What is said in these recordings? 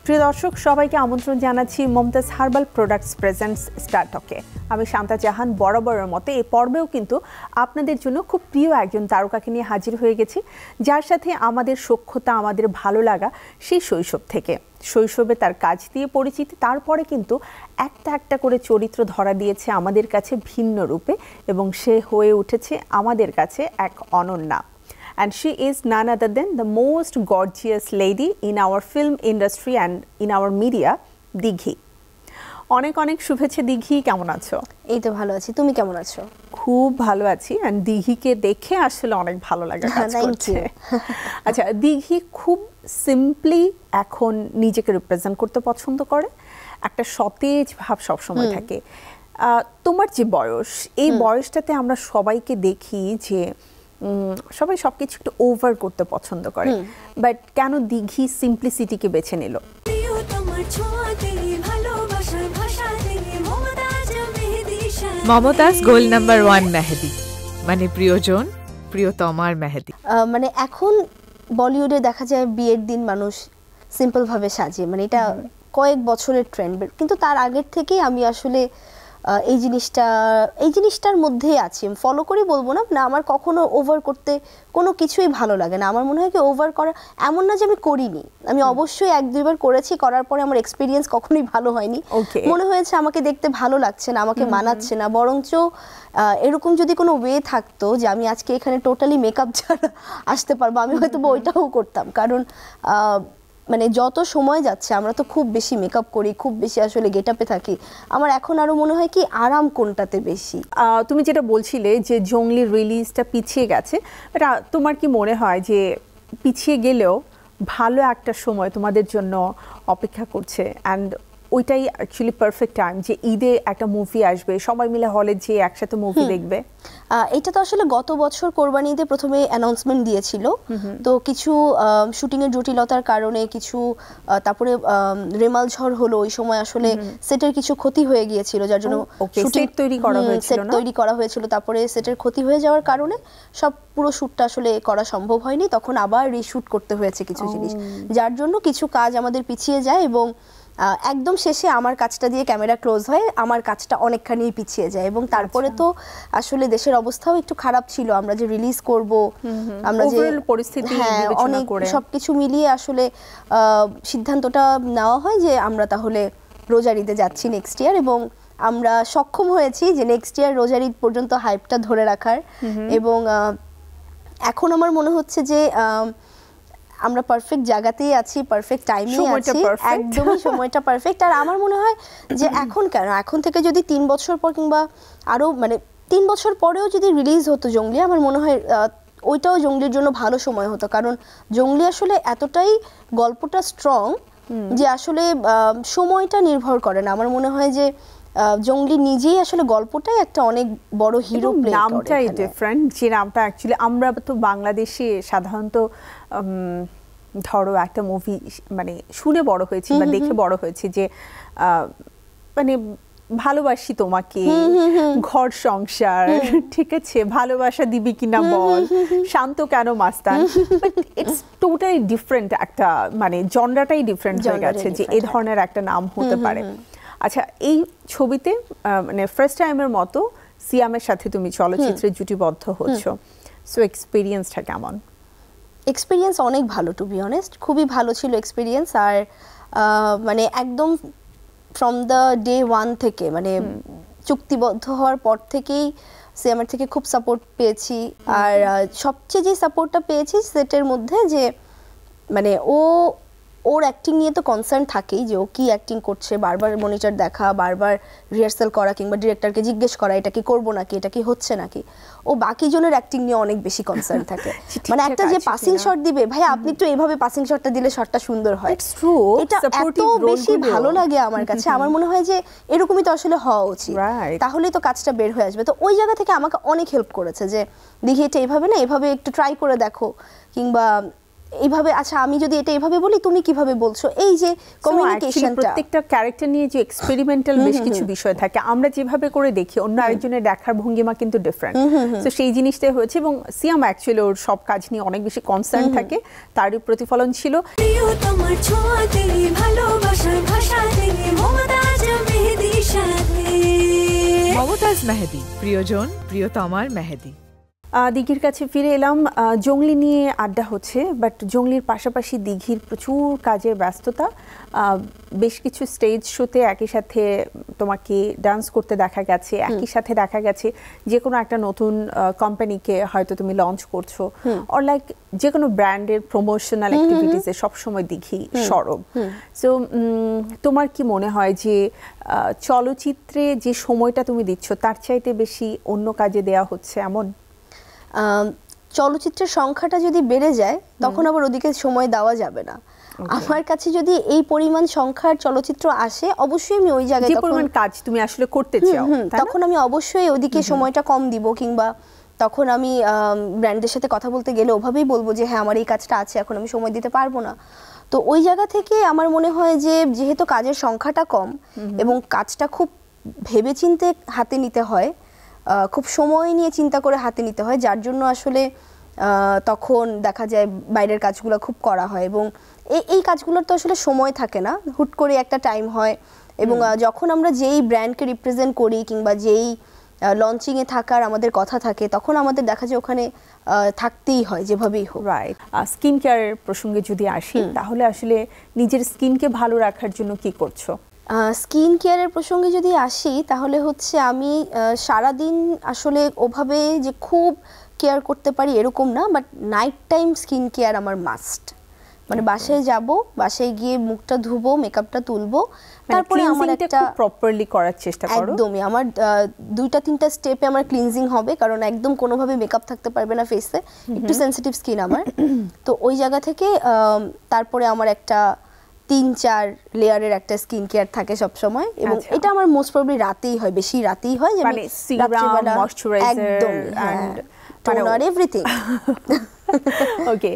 প্রিয় দর্শক সবাইকে আমন্ত্রণ জানাচ্ছি Mumtaz herbal products presents star টকে। আমি শান্তা জাহান বরাবরের মতো এই পর্বেও কিন্তু আপনাদের জন্য খুব প্রিয় একজন তারকাকে নিয়ে হাজির হয়ে গেছি, যার সাথে আমাদের সখ্যতা, আমাদের ভালো লাগা সেই শৈশব থেকে। শৈশবে তার কাজ দিয়ে পরিচিতি, তারপরে কিন্তু একটা একটা করে চরিত্র ধরা দিয়েছে আমাদের কাছে ভিন্ন রূপে এবং সে হয়ে উঠেছে আমাদের কাছে এক Ananya. And she is none other than the most gorgeous lady in our film industry and in our media, দিঘি। অনেক অনেক শুভেচ্ছা দিঘি, কেমন আছো? এই তো ভালো আছি, তুমি কেমন আছো? খুব ভালো আছি। and দিঘিকে দেখে আসলে অনেক ভালো লাগা কাজ করছে। আচ্ছা, দিঘি খুব সিম্পলি এখন নিজেকে রিপ্রেজেন্ট করতে পছন্দ করে, একটা সতেজ ভাব সবসময় থাকে। তোমার যে বয়স, এই বয়সটাতে আমরা সবাইকে দেখি যে সবাই সবকিছু একটু ওভার করতে পছন্দ করে, বাট কেন দিঘি সিম্পলিসিটিকে বেছে নিল? মমতাজ গোল নাম্বার 1 মেহেদি, মানে প্রিয়জন প্রিয়তমার মেহেদি। মানে এখন বলিউডে দেখা যায় বিয়ের দিন মানুষ সিম্পল ভাবে সাজে, মানে এটা কয়েক বছরের ট্রেন্ড, কিন্তু তার আগের থেকেই আমি আসলে এই জিনিসটার মধ্যেই আছি, ফলো করি বলবো না, আমার কখনো ওভার করতে কোনো কিছুই ভালো লাগে না। আমার মনে হয় কি ওভার করা এমন না যে আমি করিনি, আমি অবশ্যই 1-2 বার করেছি, করার পরে আমার এক্সপিরিয়েন্স কখনোই ভালো হয়নি। মনে হয়েছে আমাকে দেখতে ভালো লাগছে না, আমাকে মানাচ্ছে না, বরঞ্চ এরকম যদি কোনো ওয়ে থাকতো যে আমি আজকে এখানে টোটালি মেকআপ ছাড়া আসতে পারবো, আমি হয়তো ওইটাও করতাম। কারণ মানে যত সময় যাচ্ছে আমরা তো খুব বেশি মেকআপ করি, খুব বেশি আসলে গেটআপে থাকি, আমার এখন আরো মনে হয় কি আরাম কোনটাতে বেশি। তুমি যেটা বলছিলে যে জংলি রিলিজটা পিছিয়ে গেছে, এটা তোমার কি মনে হয় যে পিছিয়ে গেলেও ভালো একটা সময় তোমাদের জন্য অপেক্ষা করছে, অ্যান্ড ওইটাই অ্যাকচুয়ালি পারফেক্ট টাইম যে ঈদে একটা মুভি আসবে, সবাই মিলে হলে যে একসাথে মুভি দেখবে? এটা তো আসলে গত বছর কোরবানি ঈদে প্রথমে অ্যানাউন্সমেন্ট দিয়েছিল, তো কিছু শুটিংয়ের জটিলতার কারণে কিছু, তারপরে রেমাল ঝড় হলো, ওই সময় আসলে সেটের কিছু ক্ষতি হয়ে গিয়েছিল, যার জন্য সেট তৈরি করা হয়েছিল, তারপরে সেটের ক্ষতি হয়ে যাওয়ার কারণে পুরো শ্যুটটা আসলে করা সম্ভব হয়নি, তখন আবার রিশুট করতে হয়েছে কিছু জিনিস, যার জন্য কিছু কাজ আমাদের পিছিয়ে যায় এবং একদম শেষে আমার কাজটা দিয়ে ক্যামেরা ক্লোজ হয়, আমার কাজটা অনেকখানি পিছিয়ে যায়। এবং তারপরে তো আসলে দেশের অবস্থাও একটু খারাপ ছিল, আমরা যে রিলিজ করব, আমরা যে পরিস্থিতি অনেক সবকিছু মিলিয়ে আসলে সিদ্ধান্তটা নেওয়া হয় যে আমরা তাহলে রোজার ঈদে যাচ্ছি নেক্সট ইয়ার, এবং আমরা সক্ষম হয়েছি যে নেক্সট ইয়ার রোজার ঈদ পর্যন্ত হাইপটা ধরে রাখার। এবং এখন আমার মনে হচ্ছে যে আমরা পারফেক্ট জায়গাতেই আছি, পারফেক্ট টাইমে আছি, একদমই সময়টা পারফেক্ট। আর আমার মনে হয় যে এখন থেকে যদি 3 বছর পর কিংবা আরো মানে 3 বছর পরেও যদি রিলিজ হতো জঙ্গলি, আমার মনে হয় ওইটাও জঙ্গলির জন্য ভালো সময় হতো, কারণ জঙ্গলি আসলে এতটাই গল্পটা স্ট্রং যে আসলে সময়টা নির্ভর করে না। আমার মনে হয় যে জঙ্গলি নিজেই আসলে গল্পটাই একটা অনেক বড় হিরো প্লে করে, নামটাই ডিফারেন্ট, যে নামটা অ্যাকচুয়ালি আমরা তো বাংলাদেশে সাধারণত ধরো একটা মুভি মানে শুনে বড় হয়েছি বা দেখে বড় হয়েছি যে মানে ভালোবাসি তোমাকে, ঘর সংসার, ঠিক আছে, ভালোবাসা দিবি কিনা বল, শান্ত কেন মাস্তান, ইটস টোটালি ডিফারেন্ট, একটা মানে জনরাটাই ডিফারেন্ট হয়ে গেছে যে এই ধরনের একটা নাম হতে পারে। আচ্ছা, এই ছবিতে মানে ফার্স্ট টাইমের মতো সিয়ামের সাথে তুমি চলচ্চিত্রে জুটিবদ্ধ হচ্ছ, সো এক্সপিরিয়েন্সটা কেমন? এক্সপিরিয়েন্স অনেক ভালো, টু বি অনেস্ট, খুবই ভালো ছিল এক্সপিরিয়েন্স। আর মানে একদম ফ্রম দ্য ডে 1 থেকে, মানে চুক্তিবদ্ধ হওয়ার পর থেকেই সিয়ামের থেকে খুব সাপোর্ট পেয়েছি। আর সবচেয়ে যে সাপোর্টটা পেয়েছি সেটের মধ্যে, যে মানে ওর অ্যাক্টিং নিয়ে তো কনসার্ন থাকেই, যে ও কি অ্যাক্টিং করছে, বারবার মনিটর দেখা, বারবার রিহার্সাল করা, কিংবা ডিরেক্টরকে জিজ্ঞেস করা এটা কি করবো নাকি, এটা কি হচ্ছে নাকি। ও বাকি জনের অ্যাক্টিং নিয়ে অনেক বেশি কনসার্ন থাকে, মানে একটা যে পাসিং শট দিবে, ভাই আপনি তো এইভাবে পাসিং শটটা দিলে শটটা সুন্দর হয়, এটা এত বেশি ভালো লাগে আমার কাছে। আমার মনে হয় যে এরকমই তো আসলে হওয়া উচিত, তাহলেই তো কাজটা বের হয়ে আসবে। তো ওই জায়গা থেকে আমাকে অনেক হেল্প করেছে যে দেখি এটা এইভাবে না, এভাবে একটু ট্রাই করে দেখো, কিংবা এইভাবে আচ্ছা আমি যদি এটা এইভাবে বলি তুমি কিভাবে বলছো, এই যে কমিউনিকেশনটা, প্রত্যেকটা ক্যারেক্টার নিয়ে যে এক্সপেরিমেন্টাল বেশ কিছু বিষয় থাকে, আমরা যেভাবে করে দেখি অন্য আরেকজনের দেখার ভঙ্গিমা কিন্তু ডিফারেন্ট। তো সেই জিনিসটাই হয়েছে এবং সিয়াম অ্যাকচুয়ালি ওর সব কাজ নিয়ে অনেক বেশি কনসার্ন থাকে, তারই প্রতিফলন ছিল। মমতাজ মেহেদি, প্রিয়জন প্রিয়তমার মেহেদি। দিঘির কাছে ফিরে এলাম। জংলি নিয়ে আড্ডা হচ্ছে, বাট জংলির পাশাপাশি দিঘির প্রচুর কাজের ব্যস্ততা। বেশ কিছু স্টেজ শোতে একই সাথে তোমাকে ডান্স করতে দেখা গেছে, একই সাথে দেখা গেছে যে কোনো একটা নতুন কোম্পানিকে হয়তো তুমি লঞ্চ করছো, অর লাইক যে কোনো ব্র্যান্ডের প্রমোশনাল অ্যাক্টিভিটিসে সবসময় দিঘি সরব। সো তোমার কি মনে হয় যে চলচ্চিত্রে যে সময়টা তুমি দিচ্ছ তার চাইতে বেশি অন্য কাজে দেয়া হচ্ছে এমন? চলচ্চিত্রের সংখ্যাটা যদি বেড়ে যায় তখন আবার ওদিকে সময় দেওয়া যাবে না। আমার কাছে যদি এই পরিমাণ সংখ্যার চলচ্চিত্র আসে, অবশ্যই আমি ওই জায়গায় যে পরিমাণ কাজ তুমি আসলে করতে চাও তখন আমি অবশ্যই ওদিকে সময়টা কম দিব, কিংবা তখন আমি ব্র্যান্ডের সাথে কথা বলতে গেলে ওভাবেই বলবো যে হ্যাঁ আমার এই কাজটা আছে, এখন আমি সময় দিতে পারবো না। তো ওই জায়গা থেকে আমার মনে হয় যে যেহেতু কাজের সংখ্যাটা কম এবং কাজটা খুব ভেবেচিন্তে হাতে নিতে হয়, খুব সময় নিয়ে চিন্তা করে হাতে নিতে হয়, যার জন্য আসলে তখন দেখা যায় বাইরের কাজগুলো খুব করা হয়। এবং এই কাজগুলোর তো আসলে সময় থাকে না, হুট করে একটা টাইম হয়। এবং যখন আমরা যেই ব্র্যান্ডকে রিপ্রেজেন্ট করি কিংবা যেই লঞ্চিংয়ে থাকার আমাদের কথা থাকে, তখন আমাদের দেখা যায় ওখানে থাকতেই হয় যেভাবেই হোক। রাইট। স্কিন কেয়ারের প্রসঙ্গে যদি আসি, তাহলে আসলে নিজের স্কিনকে ভালো রাখার জন্য কি করছো? স্কিন কেয়ারের প্রসঙ্গে যদি আসি তাহলে হচ্ছে আমি সারাদিন আসলে ওভাবে যে খুব কেয়ার করতে পারি এরকম না, but night time skin care আমার মাস্ট। মানে বাসায় যাব, বাসায় গিয়ে মুখটা ধুবো, মেকআপটা তুলবো, তারপরে আমার একটা প্রপারলি করার চেষ্টা করো। একদমই আমার 2-3টা স্টেপে আমার ক্লিনজিং হবে, কারণ একদম কোনোভাবে মেকআপ থাকতে পারবে না ফেসে, একটু সেনসিটিভ স্কিন আমার। তো ওই জায়গা থেকে তারপরে আমার একটা 3-4 লেয়ারের একটা স্কিন কেয়ার থাকে সব সময়, এবং এটা আমার মোস্ট প্রবাবলি রাতেই হয়, বেশি রাতেই হয়, যে মানে serum, moisturiser and toner everything. Okay,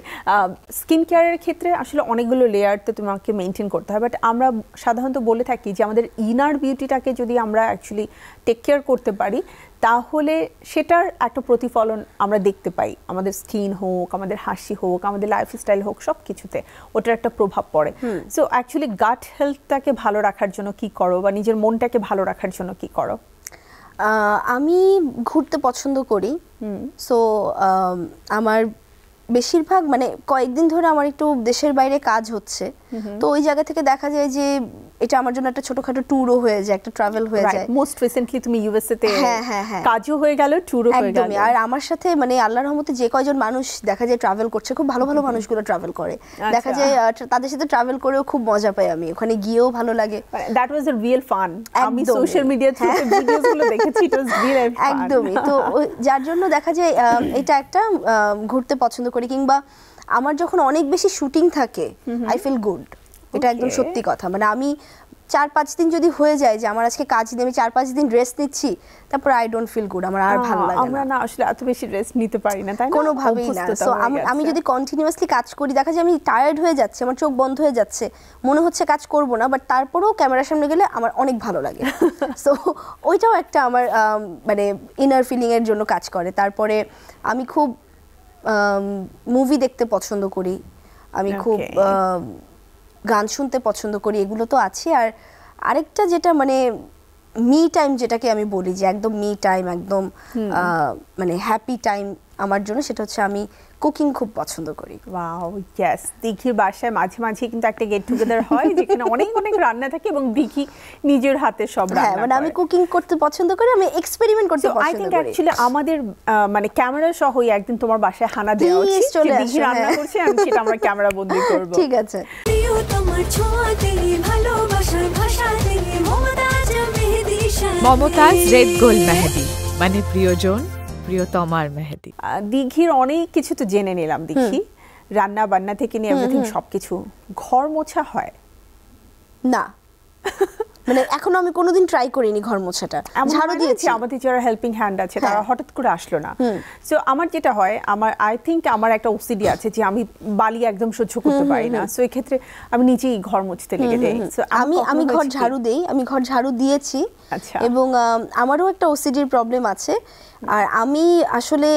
skin কেয়ারের ক্ষেত্রে আসলে অনেকগুলো লেয়ার তো তোমাকে মেনটেন করতে হয়, বাট আমরা সাধারণত বলে থাকি যে আমাদের ইনার বিউটিটাকে যদি আমরা অ্যাকচুয়ালি টেক কেয়ার করতে পারি তাহলে সেটার একটা প্রতিফলন আমরা দেখতে পাই, আমাদের স্কিন হোক, আমাদের হাসি হোক, আমাদের লাইফস্টাইল হোক, সব কিছুতে ওটার একটা প্রভাব পড়ে। সো অ্যাকচুয়ালি গাট হেলথটাকে ভালো রাখার জন্য কি করো, বা নিজের মনটাকে ভালো রাখার জন্য কি করো? আমি ঘুরতে পছন্দ করি। সো আমার বেশিরভাগ মানে কয়েকদিন ধরে আমার একটু দেশের বাইরে কাজ হচ্ছে, তো ওই জায়গা থেকে দেখা যায় যে এটা আমার জন্য একটা ছোটখাটো ট্যুরও হয়ে যায়, একটা ট্রাভেল হয়ে যায়। মোস্ট রিসেন্টলি তুমি ইউএসএ তে কাজও হয়ে গেল, ট্যুরও হয়ে গেল। আর আমার সাথে মানে আল্লাহর রহমতে যে কয়জন মানুষ দেখা যায় ট্রাভেল করছে, খুব ভালো ভালো মানুষগুলো ট্রাভেল করে, দেখা যায় তাদের সাথে ট্রাভেল করেও খুব মজা পাই আমি, ওখানে গিয়েও ভালো লাগে। That was a real fun. আমি সোশ্যাল মিডিয়া থ্রুতে ভিডিওগুলো দেখেছি, ইট ওয়াজ রিয়েল ফান। একদমই। তো যার জন্য দেখা যায় এটা একটা ঘুরতে পছন্দ করি, কিংবা আমার যখন অনেক বেশি শুটিং থাকে আই ফিল গুড। এটা একদম সত্যি কথা। মানে আমি 4-5 দিন যদি হয়ে যায় যে আমার আজকে কাজ নেই, আমি 4-5 দিন রেস্ট নিচ্ছি, তারপর আই ডোন্ট ফিল গুড, আমার আর ভালো লাগে না। আমরা না আসলে এত বেশি রেস্ট নিতে পারি না, তাই না? কোনোভাবেই না। সো আমি যদি কন্টিনিউয়াসলি কাজ করি, দেখা যায় আমি টায়ার্ড হয়ে যাচ্ছে, আমার চোখ বন্ধ হয়ে যাচ্ছে, মনে হচ্ছে কাজ করব না, বাট তারপরেও ক্যামেরার সামনে গেলে আমার অনেক ভালো লাগে। সো ওইটাও একটা আমার মানে ইনার ফিলিং এর জন্য কাজ করে। তারপরে আমি খুব মুভি দেখতে পছন্দ করি, আমি খুব গান শুনতে পছন্দ করি, এগুলো তো আছে। আর আরেকটা যেটা মানে মি টাইম, যেটাকে আমি বলি যে একদম মি টাইম, একদম মানে হ্যাপি টাইম আমার জন্য, সেটা হচ্ছে আমি কুকিং খুব পছন্দ করি। Wow, yes. দিঘির বাসায় মাঝে মাঝে কিন্তু একটা গেট টুগেদার হয় যেখানে অনেক অনেক রান্না থাকে এবং দিঘি নিজের হাতে সব রান্না করে। মানে আমি কুকিং করতে পছন্দ করি, আমি এক্সপেরিমেন্ট করতে পছন্দ করি। আই থিংক অ্যাকচুয়ালি আমাদের মানে ক্যামেরা সহই একদিন তোমার বাসায় হানা দেওয়া উচিত, যে দিঘি রান্না করছে, আমি সেটা আমরা ক্যামেরা বন্দি করব। ঠিক আছে। মমতাজ রেড গোল্ড মেহেদি, মানে প্রিয়জন প্রিয়তমার মেহেদি। দিঘির অনেক কিছু তো জেনে নিলাম, দিঘি রান্না বান্না থেকে নিয়ে এভরিথিং সবকিছু। ঘর মোছা হয় না? মানে এখনো আমি কোনোদিন ট্রাই করিনি ঘর মোছাটা, ঝাড়ু দিয়েছি। আমাদের যারা হেল্পিং হ্যান্ড আছে তারা হঠাৎ করে আসলো না, সো আমার যেটা হয়, আমার আই থিঙ্ক আমার একটা ওসিডি আছে যে আমি বালি একদম সহ্য করতে পারি না, সো এই ক্ষেত্রে আমি নিজেই ঘর মুছতে লেগে যাই। আমি ঘর ঝাড়ু দেই, আমি ঘর ঝাড়ু দিয়েছি, এবং আমারও একটা ওসিডির প্রবলেম আছে। আর আমি আসলে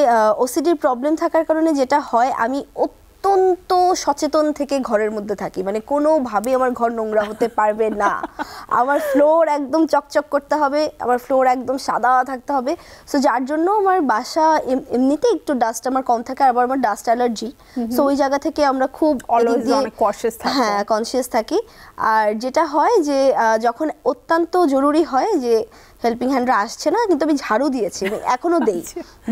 ওসিডির প্রবলেম থাকার কারণে যেটা হয়, আমি অত্যন্ত সচেতন থেকে ঘরের মধ্যে থাকি, মানে কোনোভাবে আমার ঘর নোংরা হতে পারবে না। আমার ফ্লোর একদম চকচক করতে হবে, আমার ফ্লোর একদম সাদা থাকতে হবে। সো যার জন্য আমার বাসা এমনিতে একটু ডাস্ট আমার কম থাকে, আবার আমার ডাস্ট অ্যালার্জি, সো ওই জায়গা থেকে আমরা খুব হ্যাঁ কনসিয়াস থাকি। আর যেটা হয় যে যখন অত্যন্ত জরুরি হয় যে হেল্পিং হ্যান্ডরা আসছে না, কিন্তু আমি ঝাড়ু দিয়েছি, এখনো দেই,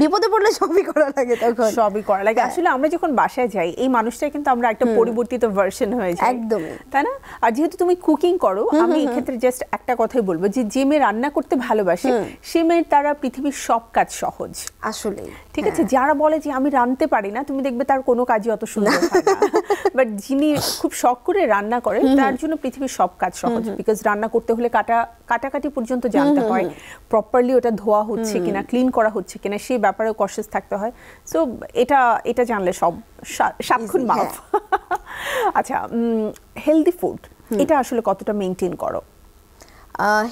বিপদে পড়লে সবই করা লাগে, তখন সবই করা লাগে। আসলে আমরা যখন বাসায় যাই, এই মানুষটা কিন্তু আমরা একটা পরিবর্তিত ভার্সন হয়ে যাই, একদমই, তাই না? আর যেহেতু তুমি কুকিং করো, আমি এক্ষেত্রে জাস্ট একটা কথাই বলবো যে যে মেয়ে রান্না করতে ভালোবাসে সে মেয়ের তারা পৃথিবীর সব কাজ সহজ। আসলে ঠিক আছে, যারা বলে যে আমি রাঁধতে পারি না, তুমি দেখবে তার কোনো কাজই অত সুন্দর হয় না, বাট যিনি খুব শখ করে রান্না করেন তার জন্য পৃথিবীর সব কাজ সহজ, বিকজ রান্না করতে হলে কাটাকাটি পর্যন্ত জানতে হয়, প্রপারলি ওটা ধোয়া হচ্ছে কিনা, ক্লিন করা হচ্ছে কিনা, সেই ব্যাপারেও কনসিয়াস থাকতে হয়। সো এটা জানলে সব সাতক্ষণ মাফ। আচ্ছা, হেলদি ফুড এটা আসলে কতটা মেনটেন করো?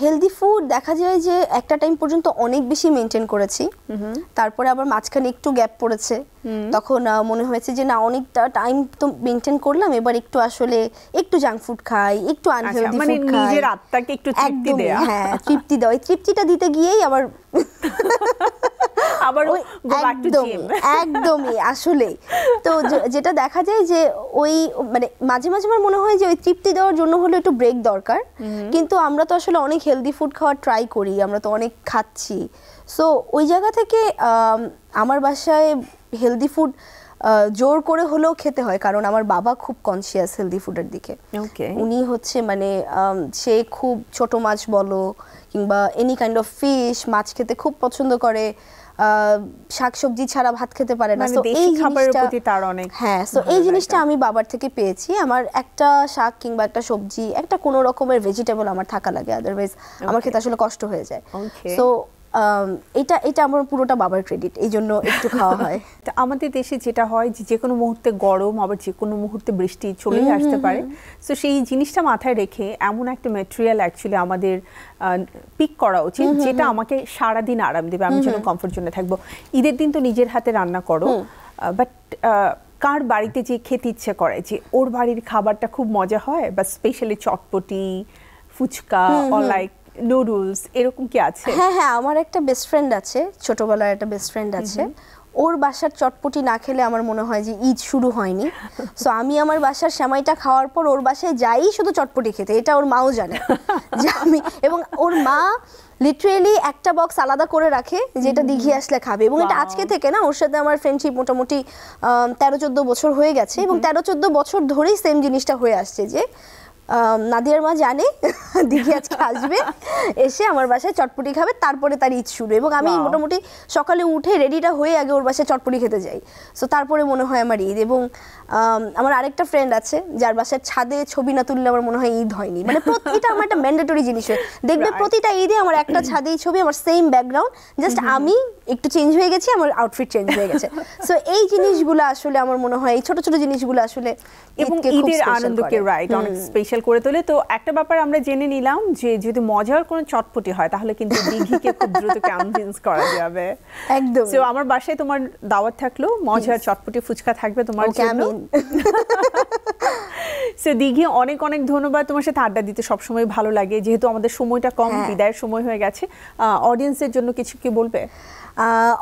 হেলদি ফুড দেখা যায় যে একটা টাইম পর্যন্ত অনেক বেশি মেনটেন করেছি, তারপরে আবার মাঝখানে একটু গ্যাপ পড়েছে, তখন মনে হয়েছে যে না, অনেকটা টাইম তো মেনটেন করলাম, এবার একটু আসলে একটু জাঙ্ক ফুড খাই, একটু আনহেলদি ফুড খাই, নিজের আত্মাকে একটু তৃপ্তি দেয়া। হ্যাঁ, তৃপ্তি দেওয়া, এই তৃপ্তিটা দিতে গিয়েই আবার একদমই আসলে। তো যেটা দেখা যায় যে ওই মানে মাঝে মাঝে আমার মনে হয় যে ওই তৃপ্তি দেওয়ার জন্য হলো একটু ব্রেক দরকার, কিন্তু আমরা তো আসলে অনেক হেলদি ফুড খাওয়ার ট্রাই করি, আমরা তো অনেক খাচ্ছি। সো ওই জায়গা থেকে আমার বাসায় হেলদি ফুড জোর করে হলেও খেতে হয়, কারণ আমার বাবা খুব কনসিয়াস হেলদি ফুডের দিকে। উনি হচ্ছে মানে সে খুব ছোট মাছ বলো কিংবা এনি কাইন্ড অফ ফিশ, মাছ খেতে খুব পছন্দ করে, শাকসবজি ছাড়া ভাত খেতে পারে না। তো এই এই জিনিসটা আমি বাবার থেকে পেয়েছি। আমার একটা শাক কিংবা একটা সবজি, একটা কোনো রকমের ভেজিটেবল আমার থাকা লাগে, আদারওয়াইজ আমার খেতে আসলে কষ্ট হয়ে যায়। সো এটা আমার পুরোটা বাবার ক্রেডিট, এই জন্য একটু খাওয়া হয়। আমাদের দেশে যেটা হয় যে কোনো মুহূর্তে গরম, আবার যে কোনো মুহূর্তে বৃষ্টি চলেই আসতে পারে, সো সেই জিনিসটা মাথায় রেখে এমন একটা ম্যাটেরিয়াল অ্যাকচুয়ালি আমাদের পিক করা উচিত যেটা আমাকে সারাদিন আরাম দেবে, আমি যেন কমফোর্ট জোনে থাকবো। ঈদের দিন তো নিজের হাতে রান্না করো, বাট কার বাড়িতে যে খেতে ইচ্ছে করে যে ওর বাড়ির খাবারটা খুব মজা হয়, বা স্পেশালি চটপটি, ফুচকা, অর লাইক নুডলস, এরকম কি আছে? হ্যাঁ হ্যাঁ, আমার একটা বেস্ট ফ্রেন্ড আছে, ছোটবেলার একটা বেস্ট ফ্রেন্ড আছে, ওর বাসার চটপটি না খেলে আমার মনে হয় যে ঈদ শুরু হয়নি। সো আমি আমার বাসার সেমাইটা খাওয়ার পর ওর বাসায় যাই শুধু চটপটি খেতে, এটা ওর মাও জানে যে আমি, এবং ওর মা লিটারেলি একটা বক্স আলাদা করে রাখে যেটা দিঘি আসলে খাবে, এবং এটা আজকে থেকে না, ওর সাথে আমার ফ্রেন্ডশিপ মোটামুটি 13-14 বছর হয়ে গেছে, এবং 13-14 বছর ধরেই সেম জিনিসটা হয়ে আসছে যে নাদিয়ার মা জানে দিঘি আজকে আসবে, এসে আমার বাসায় চটপটি খাবে, তারপরে তার ঈদ শুরু। এবং আমি মোটামুটি সকালে উঠে রেডিটা হয়ে আগে ওর বাসায় চটপটি খেতে যাই, সো তারপরে মনে হয় আমার ঈদ। এবং আমার আরেকটা ফ্রেন্ড আছে যার বাসায় ছাদে ছবি না তুললে আমার মনে হয় ঈদ হয়নি, মানে এটা আমার একটা ম্যান্ডেটরি জিনিস হয়। দেখবে প্রতিটা ঈদে আমার একটা ছাদেই ছবি, আমার সেম ব্যাকগ্রাউন্ড, জাস্ট আমি একটু চেঞ্জ হয়ে গেছি, আমার আউটফিট চেঞ্জ হয়ে গেছে। সো এই জিনিসগুলো আসলে আমার মনে হয়, এই ছোট ছোট জিনিসগুলো আসলে এবং ঈদের আনন্দকে রাইট অনেক স্পেশাল করে তোলে। তো একটা ব্যাপার আমরা জেনে নিলাম যে যদি মজার কোনো চটপটি হয় তাহলে কিন্তু দিঘিকে খুব দ্রুত কনভিন্স করা যাবে। একদম। সো আমার বাসায় তোমার দাওয়াত থাকলো, মজার চটপটি ফুচকা থাকবে তোমার জন্য। সো দিঘি, অনেক অনেক ধন্যবাদ, তোমার সাথে আড্ডা দিতে সবসময় ভালো লাগে, যেহেতু আমাদের সময়টা কম, বিদায়ের সময় হয়ে গেছে। অডিয়েন্সের জন্য কিছু কি বলবে?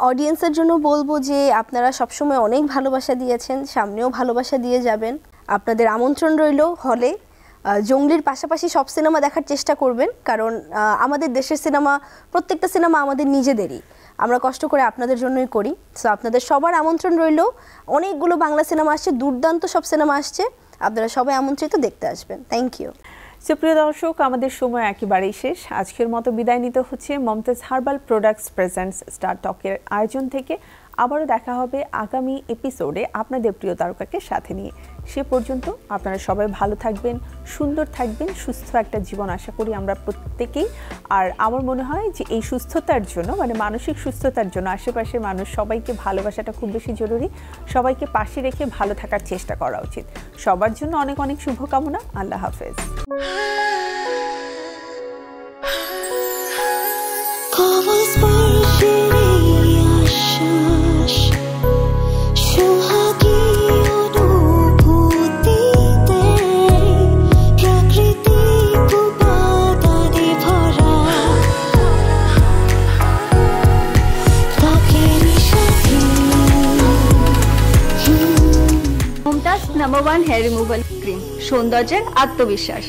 অডিয়েন্সের জন্য বলবো যে আপনারা সবসময় অনেক ভালোবাসা দিয়েছেন, সামনেও ভালোবাসা দিয়ে যাবেন। আপনাদের আমন্ত্রণ রইল হলে জঙ্গলির পাশাপাশি সব সিনেমা দেখার চেষ্টা করবেন, কারণ আমাদের দেশের সিনেমা, প্রত্যেকটা সিনেমা আমাদের নিজেদেরই, আমরা কষ্ট করে আপনাদের জন্যই করি। সো আপনাদের সবার আমন্ত্রণ রইল, অনেকগুলো বাংলা সিনেমা আসছে, দুর্দান্ত সব সিনেমা আসছে, আপনারা সবাই আমন্ত্রিত, দেখতে আসবেন। Thank you. সুপ্রিয় দর্শক, আমাদের সময় একেবারেই শেষ। আজকের মতো বিদায় নিতে হচ্ছে Mumtaz herbal products presents star টকের আয়োজন থেকে। আবারও দেখা হবে আগামী এপিসোডে আপনাদের প্রিয় তারকাকে সাথে নিয়ে। সে পর্যন্ত আপনারা সবাই ভালো থাকবেন, সুন্দর থাকবেন, সুস্থ একটা জীবন আশা করি আমরা প্রত্যেকেই। আর আমার মনে হয় যে এই সুস্থতার জন্য, মানে মানসিক সুস্থতার জন্য আশেপাশের মানুষ সবাইকে ভালোবাসাটা খুব বেশি জরুরি। সবাইকে পাশে রেখে ভালো থাকার চেষ্টা করা উচিত। সবার জন্য অনেক অনেক শুভকামনা। আল্লাহ হাফেজ। Mumtaz number 1 hair removal cream, সৌন্দর্যের আত্মবিশ্বাস।